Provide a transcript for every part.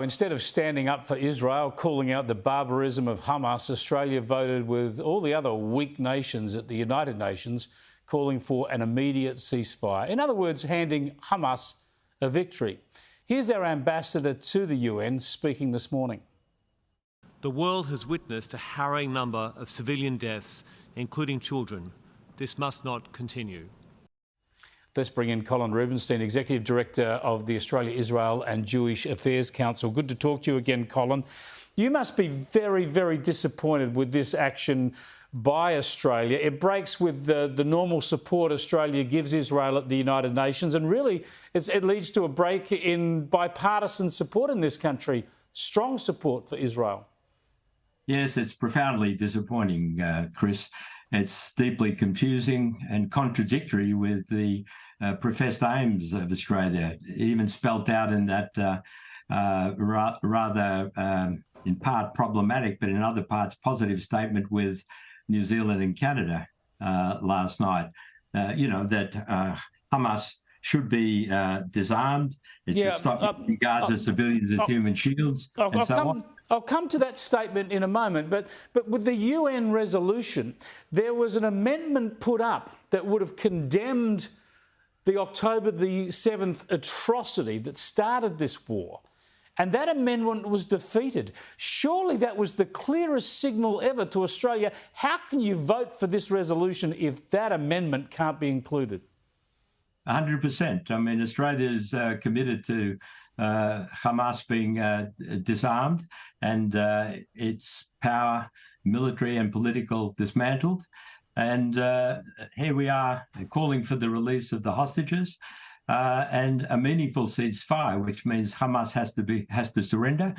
Instead of standing up for Israel, calling out the barbarism of Hamas, Australia voted with all the other weak nations at the United Nations, calling for an immediate ceasefire. In other words, handing Hamas a victory. Here's our ambassador to the UN speaking this morning. The world has witnessed a harrowing number of civilian deaths, including children. This must not continue. Let's bring in Colin Rubinstein, Executive Director of the Australia, Israel and Jewish Affairs Council. Good to talk to you again, Colin. You must be very, very disappointed with this action by Australia. It breaks with the normal support Australia gives Israel at the United Nations, and really it leads to a break in bipartisan support in this country, strong support for Israel. Yes, it's profoundly disappointing, Chris. It's deeply confusing and contradictory with the professed aims of Australia, even spelt out in that rather, in part problematic, but in other parts positive statement with New Zealand and Canada last night. That Hamas should be disarmed. It should stop using Gaza civilians as human shields, and so on. I'll come to that statement in a moment, but with the UN resolution, there was an amendment put up that would have condemned the October the 7th atrocity that started this war, and that amendment was defeated. Surely that was the clearest signal ever to Australia. How can you vote for this resolution if that amendment can't be included? 100%. I mean, Australia's committed to Hamas being disarmed and its power, military and political, dismantled. And here we are calling for the release of the hostages and a meaningful ceasefire, which means Hamas has to surrender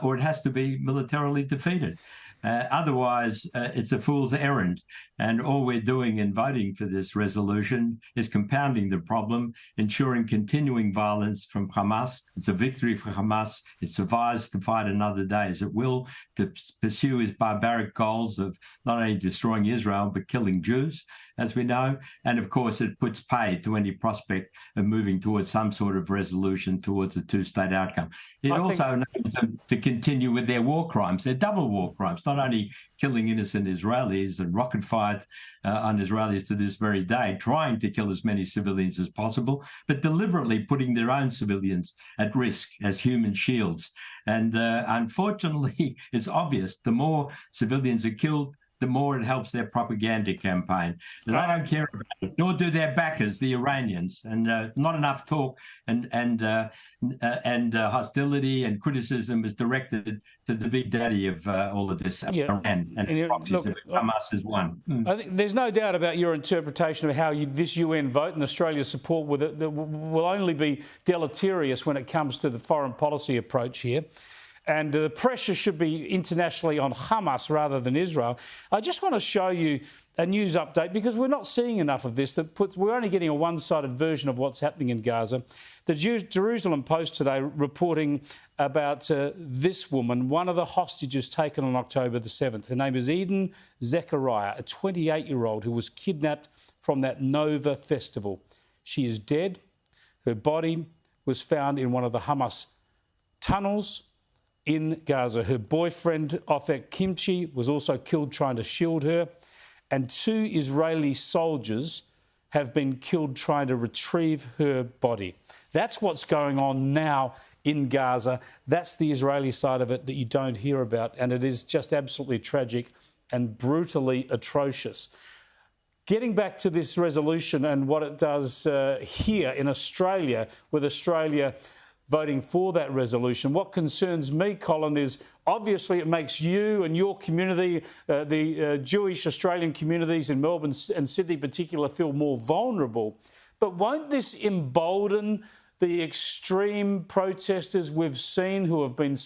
or it has to be militarily defeated. Otherwise, it's a fool's errand. And all we're doing in voting for this resolution is compounding the problem, ensuring continuing violence from Hamas. It's a victory for Hamas. It survives to fight another day as it will, to pursue its barbaric goals of not only destroying Israel, but killing Jews, as we know. And of course, it puts pay to any prospect of moving towards some sort of resolution towards a two-state outcome. It also enables them to continue with their war crimes, their double war crimes, not only killing innocent Israelis and rocket fired on Israelis to this very day, trying to kill as many civilians as possible, but deliberately putting their own civilians at risk as human shields. And unfortunately, it's obvious the more civilians are killed, the more it helps their propaganda campaign. And I don't care about it, nor do their backers, the Iranians. And not enough talk and hostility and criticism is directed to the big daddy of all of this, Iran, and Hamas is one. I think there's no doubt about your interpretation of how this UN vote and Australia's support with it that will only be deleterious when it comes to the foreign policy approach here. And the pressure should be internationally on Hamas rather than Israel. I just want to show you a news update because we're not seeing enough of this. We're only getting a one-sided version of what's happening in Gaza. The Jerusalem Post today reporting about this woman, one of the hostages taken on October the 7th. Her name is Eden Zechariah, a 28-year-old who was kidnapped from that Nova festival. She is dead. Her body was found in one of the Hamas tunnels in Gaza. Her boyfriend, Ofek Kimchi, was also killed trying to shield her. And 2 Israeli soldiers have been killed trying to retrieve her body. That's what's going on now in Gaza. That's the Israeli side of it that you don't hear about. And it is just absolutely tragic and brutally atrocious. Getting back to this resolution and what it does here in Australia, with Australia voting for that resolution. What concerns me, Colin, is obviously it makes you and your community, the Jewish Australian communities in Melbourne and Sydney in particular, feel more vulnerable. But won't this embolden the extreme protesters we've seen who have been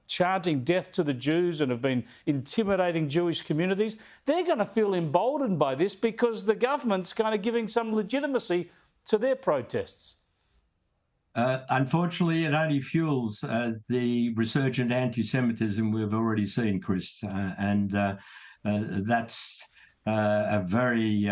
chanting death to the Jews and have been intimidating Jewish communities? They're going to feel emboldened by this because the government's kind of giving some legitimacy to their protests. Unfortunately, it only fuels the resurgent anti-Semitism we've already seen, Chris, and that's a very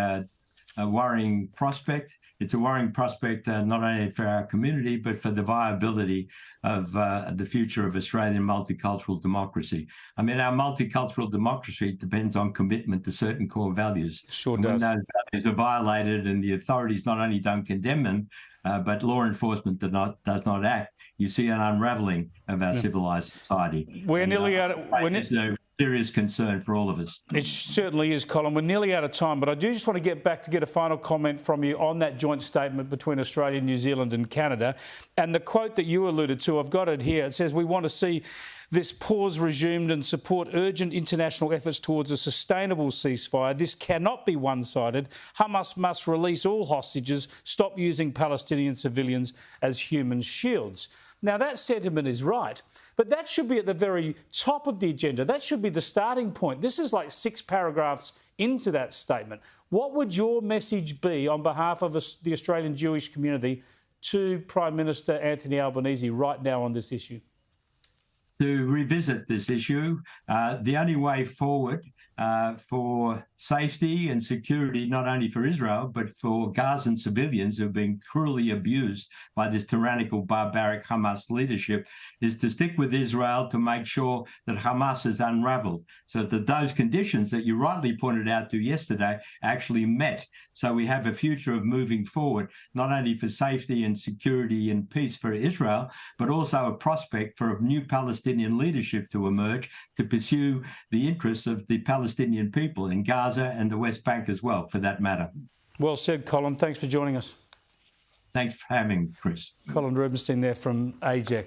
worrying prospect. It's a worrying prospect not only for our community, but for the viability of the future of Australian multicultural democracy. I mean, our multicultural democracy depends on commitment to certain core values. Sure and does. when those values are violated and the authorities not only don't condemn them, but law enforcement does not act, you see an unravelling of our civilised society. We're nearly out of... It's a serious concern for all of us. It certainly is, Colin. We're nearly out of time, but I do just want to get back to get a final comment from you on that joint statement between Australia, New Zealand and Canada. And the quote that you alluded to, I've got it here. It says, "We want to see this pause resumed and support urgent international efforts towards a sustainable ceasefire. This cannot be one-sided. Hamas must release all hostages, stop using Palestinian civilians as human shields." Now, that sentiment is right, but that should be at the very top of the agenda. That should be the starting point. This is like 6 paragraphs into that statement. What would your message be on behalf of the Australian Jewish community to Prime Minister Anthony Albanese right now on this issue? To revisit this issue, the only way forward for safety and security, not only for Israel, but for Gazan civilians who have been cruelly abused by this tyrannical, barbaric Hamas leadership, is to stick with Israel to make sure that Hamas is unraveled, so that those conditions that you rightly pointed out to yesterday actually met. So we have a future of moving forward, not only for safety and security and peace for Israel, but also a prospect for a new Palestinian leadership to emerge to pursue the interests of the Palestinian people in Gaza and the West Bank as well, for that matter. Well said, Colin. Thanks for joining us. Thanks for having me, Chris. Colin Rubenstein there from AJAC.